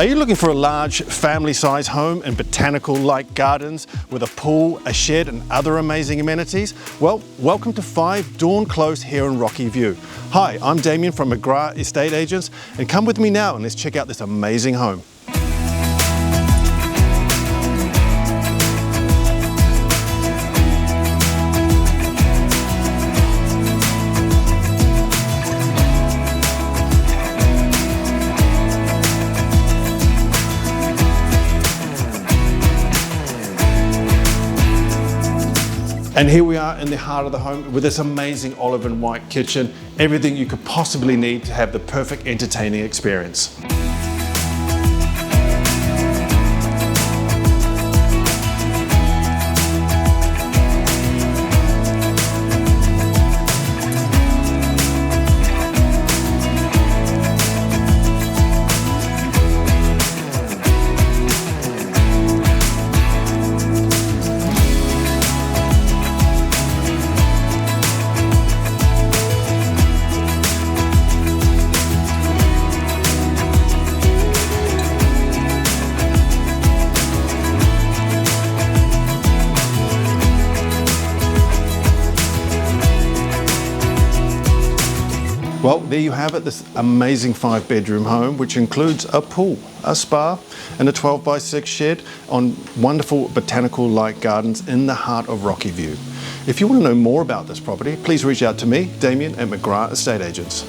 Are you looking for a large family-size home and botanical-like gardens with a pool, a shed and other amazing amenities? Well, welcome to 5 Dawn Close here in Rockyview. Hi, I'm Damion from McGrath Estate Agents, and come with me now and let's check out this amazing home. And here we are in the heart of the home with this amazing olive and white kitchen, everything you could possibly need to have the perfect entertaining experience. Well, there you have it, this amazing 5-bedroom home, which includes a pool, a spa, and a 12x6 shed on wonderful botanical-like gardens in the heart of Rockyview. If you want to know more about this property, please reach out to me, Damion at McGrath Estate Agents.